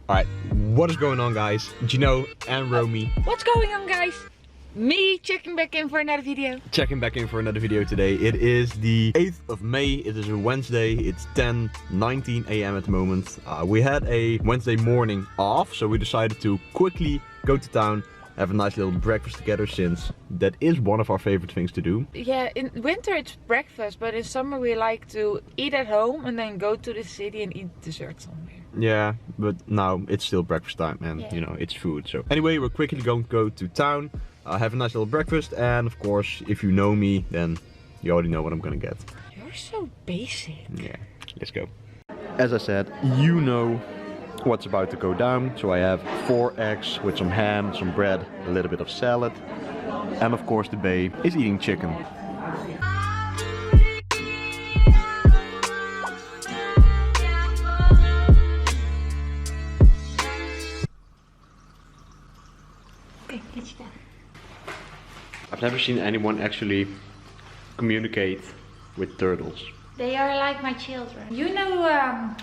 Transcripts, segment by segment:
Alright, what is going on, guys? Gino and Romy. What's going on, guys? Me checking back in for another video. Checking back in for another video today. It is the 8th of May. It is a Wednesday. It's 10:19 a.m. at the moment. We had a Wednesday morning off, so we decided to quickly go to town, have a nice little breakfast together, since that is one of our favorite things to do. Yeah, in winter it's breakfast, but in summer we like to eat at home and then go to the city and eat dessert somewhere. Yeah, but now it's still breakfast time and you know, it's food. So anyway, we're quickly going to go to town, have a nice little breakfast, and of course, if you know me, then you already know what I'm gonna get. You're so basic. Yeah, let's go. As I said, you know what's about to go down. So I have 4 eggs with some ham, some bread, a little bit of salad, and of course the bae is eating chicken. I've never seen anyone actually communicate with turtles. They are like my children. You know,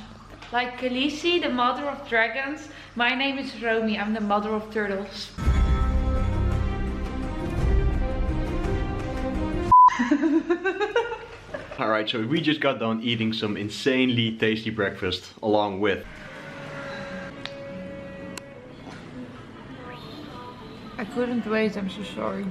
like Khaleesi, the mother of dragons. My name is Romy. I'm the mother of turtles. Alright, so we just got done eating some insanely tasty breakfast along with I couldn't wait, I'm so sorry.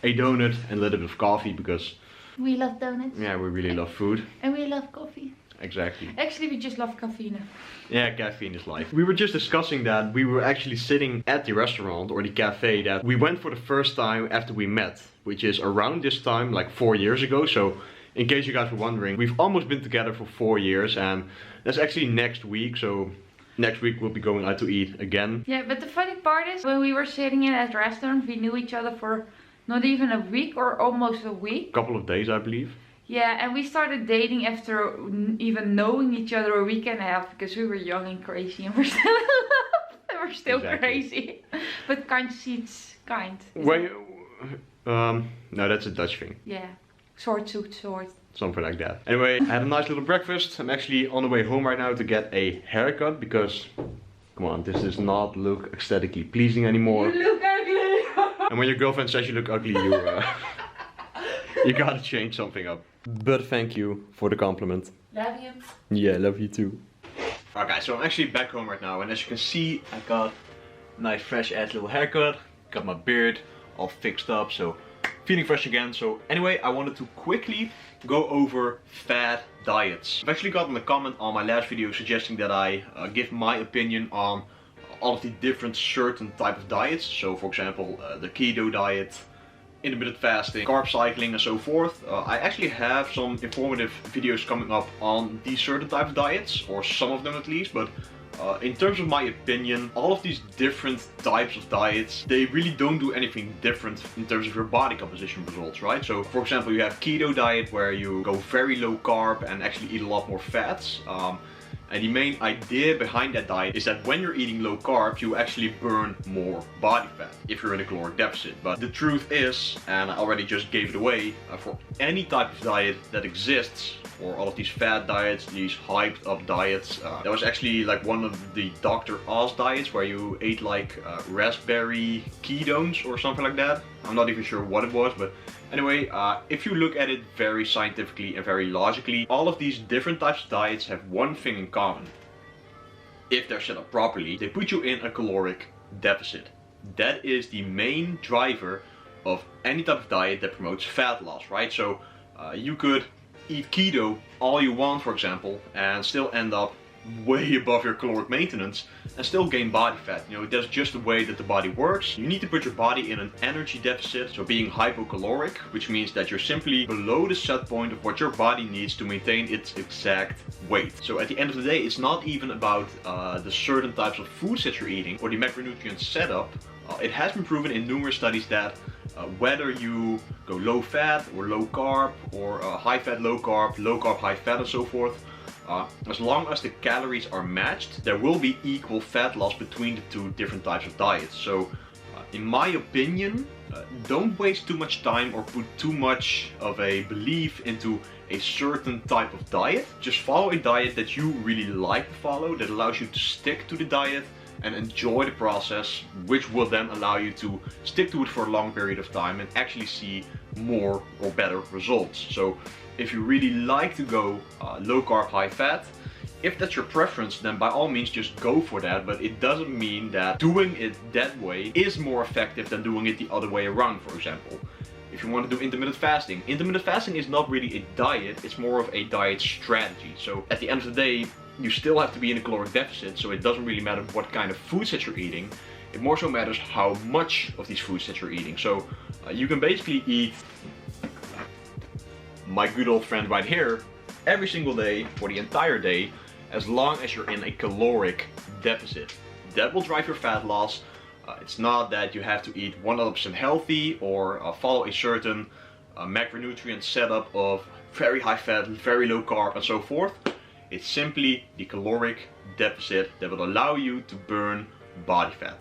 a donut and a little bit of coffee, because We love donuts. yeah, we really love food. And we love coffee. Exactly. Actually, we just love caffeine. Yeah, caffeine is life. We were just discussing that we were actually sitting at the restaurant or the cafe that we went for the first time after we met, which is around this time, like 4 years ago. So in case you guys were wondering, we've almost been together for 4 years, and that's actually next week. So next week we'll be going out to eat again. Yeah, but the funny part is, when we were sitting in that restaurant, we knew each other for not even a week or almost a week. Couple of days, I believe. Yeah, and we started dating after even knowing each other a week and a half, because we were young and crazy and we're still in love. And we're still crazy. But kind seats kind. Wait, no, that's a Dutch thing. Yeah, sword suit sword. Something like that. Anyway, I had a nice little breakfast. I'm actually on the way home right now to get a haircut, because, come on, this does not look aesthetically pleasing anymore. You look ugly! And when your girlfriend says you look ugly, you gotta change something up. But thank you for the compliment. Love you. Yeah, love you too. Alright guys, so I'm actually back home right now, and as you can see, I got a nice fresh ass little haircut. Got my beard all fixed up, so feeling fresh again. So anyway, I wanted to quickly go over fad diets. I've actually gotten a comment on my last video suggesting that I give my opinion on all of the different certain type of diets. So for example, the keto diet, intermittent fasting, carb cycling, and so forth. I actually have some informative videos coming up on these certain types of diets, or some of them at least, but in terms of my opinion, all of these different types of diets, they really don't do anything different in terms of your body composition results, right? So for example, you have keto diet, where you go very low carb and actually eat a lot more fats. And the main idea behind that diet is that when you're eating low carb, you actually burn more body fat if you're in a caloric deficit. But the truth is, and I already just gave it away, for any type of diet that exists, or all of these fad diets, these hyped up diets, that was actually like one of the Dr. Oz diets, where you ate like raspberry ketones or something like that. I'm not even sure what it was, but anyway, if you look at it very scientifically and very logically, all of these different types of diets have one thing in common. If they're set up properly, they put you in a caloric deficit. That is the main driver of any type of diet that promotes fat loss, right? So you could eat keto all you want, for example, and still end up way above your caloric maintenance and still gain body fat. You know, that's just the way that the body works. You need to put your body in an energy deficit, so being hypocaloric, which means that you're simply below the set point of what your body needs to maintain its exact weight. So at the end of the day, it's not even about the certain types of foods that you're eating or the macronutrient setup. It has been proven in numerous studies that whether you go low fat or low carb, or high fat, low carb, high fat, and so forth, as long as the calories are matched, there will be equal fat loss between the two different types of diets. So in my opinion, don't waste too much time or put too much of a belief into a certain type of diet. Just follow a diet that you really like to follow, that allows you to stick to the diet and enjoy the process, which will then allow you to stick to it for a long period of time and actually see more or better results. So if you really like to go low carb, high fat, if that's your preference, then by all means just go for that, but it doesn't mean that doing it that way is more effective than doing it the other way around, for example. If you want to do intermittent fasting is not really a diet, it's more of a diet strategy. So at the end of the day, you still have to be in a caloric deficit, so it doesn't really matter what kind of foods that you're eating. It more so matters how much of these foods that you're eating. So you can basically eat my good old friend right here every single day for the entire day, as long as you're in a caloric deficit. That will drive your fat loss. It's not that you have to eat 100% healthy or follow a certain macronutrient setup of very high fat, very low carb and so forth. It's simply the caloric deficit that will allow you to burn body fat.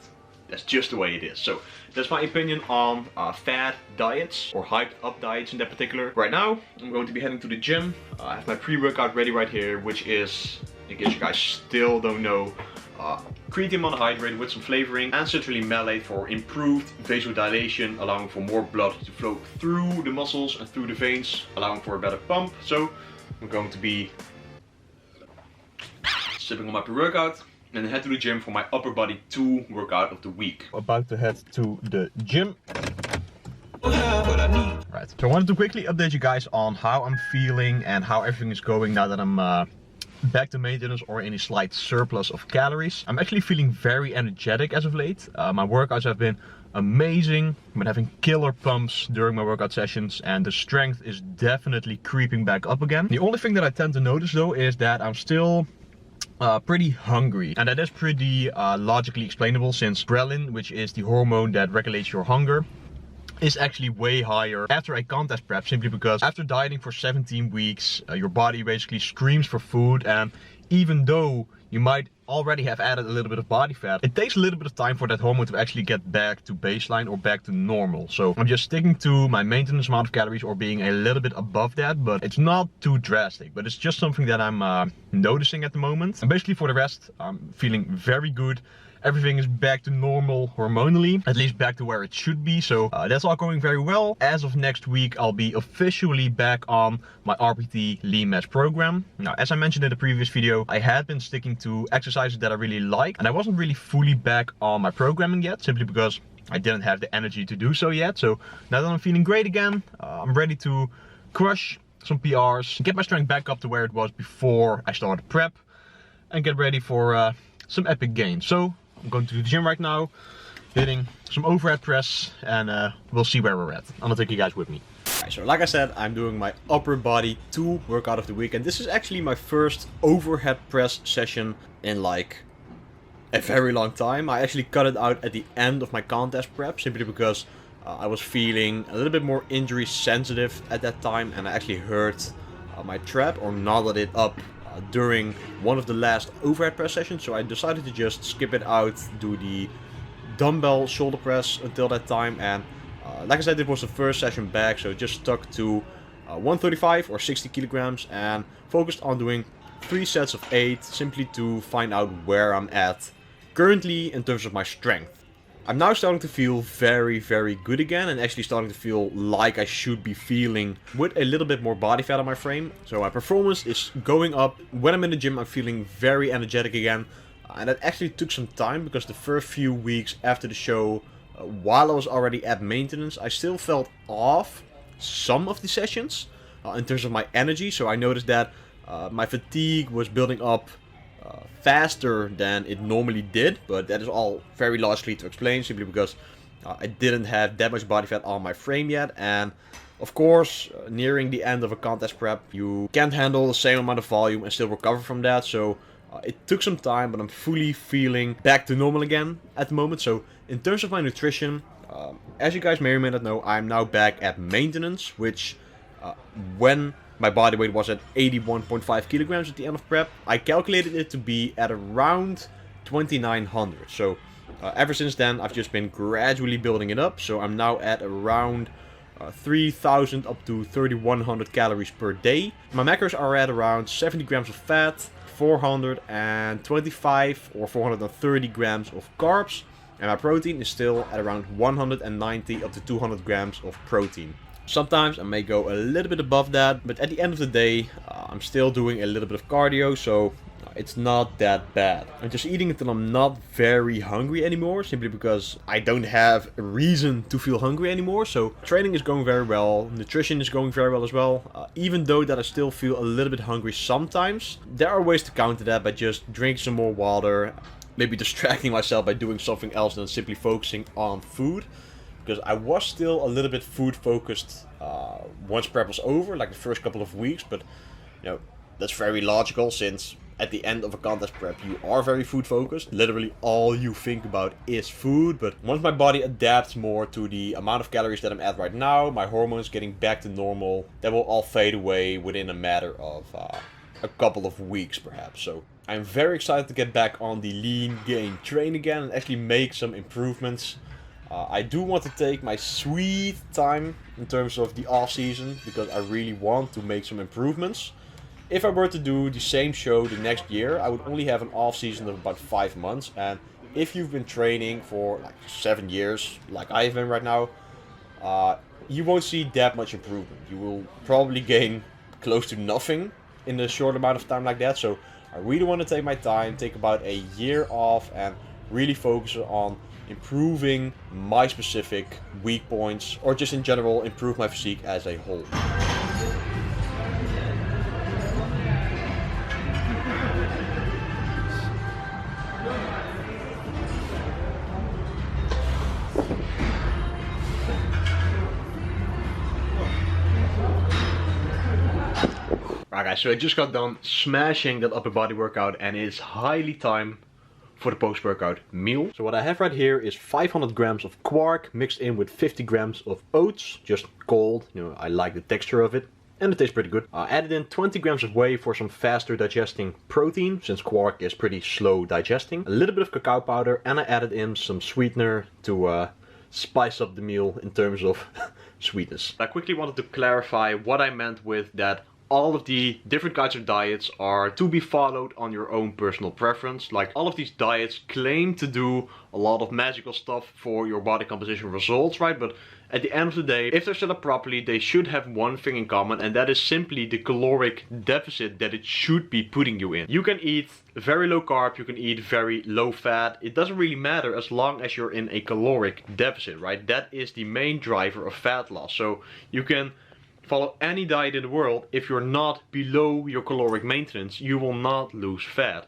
That's just the way it is. So that's my opinion on fad diets, or hyped up diets in that particular. Right now, I'm going to be heading to the gym. I have my pre-workout ready right here, which is, in case you guys still don't know, creatine monohydrate with some flavoring and citrulline malate for improved vasodilation, allowing for more blood to flow through the muscles and through the veins, allowing for a better pump. So I'm going to be sipping on my pre-workout and then head to the gym for my upper body 2 workout of the week. About to head to the gym. Right, so I wanted to quickly update you guys on how I'm feeling and how everything is going now that I'm back to maintenance or in a slight surplus of calories. I'm actually feeling very energetic as of late. My workouts have been amazing. I've been having killer pumps during my workout sessions, and the strength is definitely creeping back up again. The only thing that I tend to notice though is that I'm still pretty hungry, and that is pretty logically explainable, since ghrelin, which is the hormone that regulates your hunger, is actually way higher after a contest prep, simply because after dieting for 17 weeks, your body basically screams for food, and even though you might already have added a little bit of body fat, it takes a little bit of time for that hormone to actually get back to baseline or back to normal. So I'm just sticking to my maintenance amount of calories or being a little bit above that, but it's not too drastic, but it's just something that I'm noticing at the moment. And basically for the rest, I'm feeling very good. Everything is back to normal hormonally, at least back to where it should be. So that's all going very well. As of next week, I'll be officially back on my RPT lean mass program. Now, as I mentioned in the previous video, I had been sticking to exercises that I really like, and I wasn't really fully back on my programming yet, simply because I didn't have the energy to do so yet. So now that I'm feeling great again, I'm ready to crush some PRs, get my strength back up to where it was before I started prep, and get ready for some epic gains. So I'm going to the gym right now, hitting some overhead press, and we'll see where we're at. I'm gonna take you guys with me. Alright, so like I said, I'm doing my upper body 2 workout of the week, and this is actually my first overhead press session in like a very long time. I actually cut it out at the end of my contest prep, simply because I was feeling a little bit more injury sensitive at that time, and I actually hurt my trap, or knotted it up during one of the last overhead press sessions, so I decided to just skip it out, do the dumbbell shoulder press until that time, and like I said, it was the first session back, so just stuck to 135 or 60 kilograms and focused on doing 3 sets of 8, simply to find out where I'm at currently in terms of my strength. I'm now starting to feel very, very good again, and actually starting to feel like I should be feeling with a little bit more body fat on my frame. So my performance is going up. When I'm in the gym, I'm feeling very energetic again. And that actually took some time, because the first few weeks after the show, while I was already at maintenance, I still felt off some of the sessions in terms of my energy. So I noticed that my fatigue was building up faster than it normally did, but that is all very largely to explain, simply because I didn't have that much body fat on my frame yet, and of course nearing the end of a contest prep, you can't handle the same amount of volume and still recover from that. So it took some time, but I'm fully feeling back to normal again at the moment. So in terms of my nutrition, as you guys may or may not know, I'm now back at maintenance, which when my body weight was at 81.5 kilograms at the end of prep, I calculated it to be at around 2,900. So ever since then, I've just been gradually building it up. So I'm now at around 3,000 up to 3,100 calories per day. My macros are at around 70 grams of fat, 425 or 430 grams of carbs, and my protein is still at around 190 up to 200 grams of protein. Sometimes I may go a little bit above that, but at the end of the day, I'm still doing a little bit of cardio, so it's not that bad. I'm just eating until I'm not very hungry anymore, simply because I don't have a reason to feel hungry anymore. So training is going very well, nutrition is going very well as well. Even though that I still feel a little bit hungry sometimes, there are ways to counter that by just drinking some more water, maybe distracting myself by doing something else than simply focusing on food. Because I was still a little bit food focused once prep was over, like the first couple of weeks, but you know, that's very logical since at the end of a contest prep you are very food focused. Literally all you think about is food. But once my body adapts more to the amount of calories that I'm at right now, my hormones getting back to normal, that will all fade away within a matter of a couple of weeks perhaps. So I'm very excited to get back on the lean gain train again and actually make some improvements. I do want to take my sweet time in terms of the off season because I really want to make some improvements. If I were to do the same show the next year, I would only have an off season of about 5 months. And if you've been training for like 7 years, like I have been right now, you won't see that much improvement. You will probably gain close to nothing in a short amount of time like that. So I really want to take my time, take about a year off and really focus on improving my specific weak points, or just in general improve my physique as a whole. Alright guys, so I just got done smashing that upper body workout and it's highly time for the post-workout meal. So what I have right here is 500 grams of quark mixed in with 50 grams of oats, just cold. You know, I like the texture of it and it tastes pretty good. I added in 20 grams of whey for some faster digesting protein, since quark is pretty slow digesting. A little bit of cacao powder, and I added in some sweetener to spice up the meal in terms of sweetness. I quickly wanted to clarify what I meant with that. All of the different kinds of diets are to be followed on your own personal preference. Like, all of these diets claim to do a lot of magical stuff for your body composition results, right? But at the end of the day, if they're set up properly, they should have one thing in common, and that is simply the caloric deficit that it should be putting you in. You can eat very low carb, you can eat very low fat. It doesn't really matter as long as you're in a caloric deficit, right? That is the main driver of fat loss. So you can follow any diet in the world. If you're not below your caloric maintenance, you will not lose fat.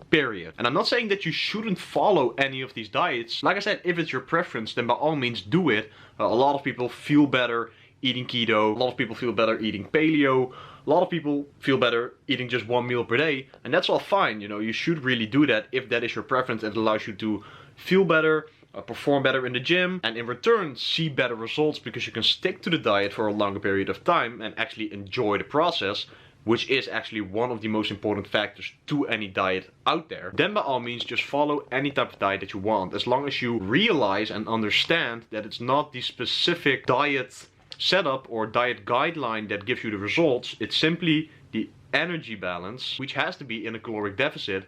Period. And I'm not saying that you shouldn't follow any of these diets. Like I said, if it's your preference, then by all means do it. A lot of people feel better eating keto. A lot of people feel better eating paleo. A lot of people feel better eating just one meal per day. And that's all fine. You know, you should really do that if that is your preference and it allows you to feel better, perform better in the gym, and in return see better results because you can stick to the diet for a longer period of time and actually enjoy the process, which is actually one of the most important factors to any diet out there. Then by all means just follow any type of diet that you want, as long as you realize and understand that it's not the specific diet setup or diet guideline that gives you the results. It's simply the energy balance, which has to be in a caloric deficit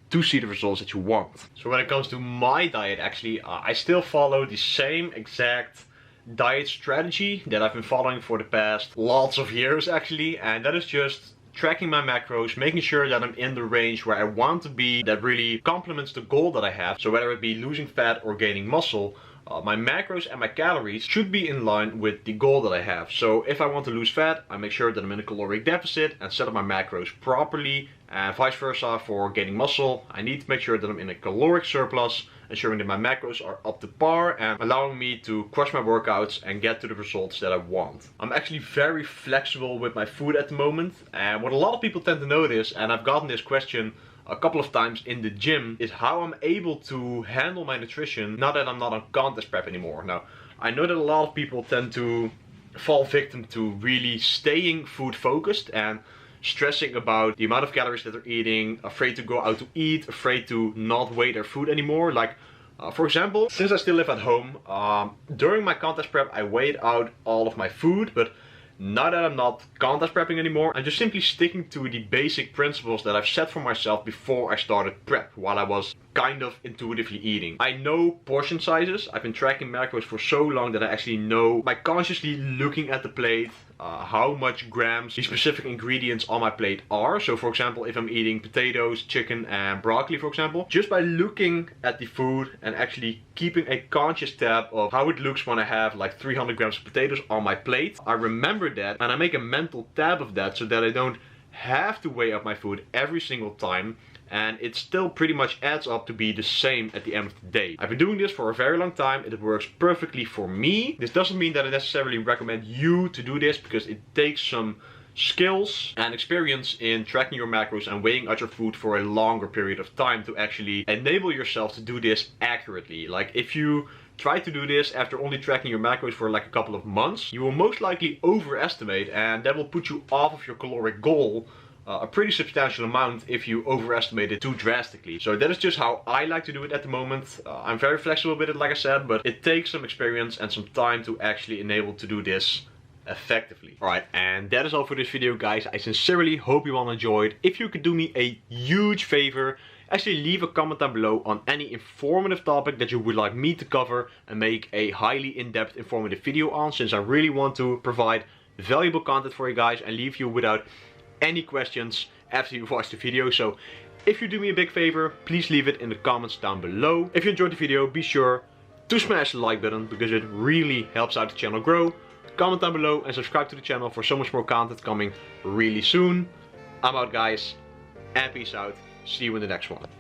to see the results that you want. So when it comes to my diet, actually, I still follow the same exact diet strategy that I've been following for the past lots of years actually, and that is just tracking my macros, making sure that I'm in the range where I want to be, that really complements the goal that I have. So whether it be losing fat or gaining muscle, my macros and my calories should be in line with the goal that I have. So if I want to lose fat, I make sure that I'm in a caloric deficit and set up my macros properly, and vice versa for gaining muscle. I need to make sure that I'm in a caloric surplus, ensuring that my macros are up to par and allowing me to crush my workouts and get to the results that I want. I'm actually very flexible with my food at the moment, and what a lot of people tend to notice, and I've gotten this question a couple of times in the gym, is how I'm able to handle my nutrition now that I'm not on contest prep anymore. Now, I know that a lot of people tend to fall victim to really staying food focused and stressing about the amount of calories that they're eating, afraid to go out to eat, afraid to not weigh their food anymore. Like, for example, since I still live at home, during my contest prep I weighed out all of my food, but now that I'm not contest prepping anymore, I'm just simply sticking to the basic principles that I've set for myself before I started prep, while I was kind of intuitively eating. I know portion sizes. I've been tracking macros for so long that I actually know by consciously looking at the plate how much grams the specific ingredients on my plate are. So for example, if I'm eating potatoes, chicken and broccoli for example, just by looking at the food and actually keeping a conscious tab of how it looks when I have like 300 grams of potatoes on my plate, I remember that and I make a mental tab of that so that I don't have to weigh up my food every single time, and it still pretty much adds up to be the same at the end of the day. I've been doing this for a very long time. It works perfectly for me. This doesn't mean that I necessarily recommend you to do this, because it takes some skills and experience in tracking your macros and weighing out your food for a longer period of time to actually enable yourself to do this accurately. Like if you try to do this after only tracking your macros for like a couple of months, you will most likely overestimate, and that will put you off of your caloric goal a pretty substantial amount if you overestimate it too drastically. So that is just how I like to do it at the moment. I'm very flexible with it, like I said, but it takes some experience and some time to actually enable to do this effectively. Alright, and that is all for this video, guys. I sincerely hope you all enjoyed. If you could do me a huge favor, actually leave a comment down below on any informative topic that you would like me to cover and make a highly in-depth informative video on, since I really want to provide valuable content for you guys and leave you without any questions after you've watched the video. So if you do me a big favor, please leave it in the comments down below. If you enjoyed the video, be sure to smash the like button, because it really helps out the channel grow. Comment down below and subscribe to the channel for so much more content coming really soon. I'm out, guys, and peace out. See you in the next one.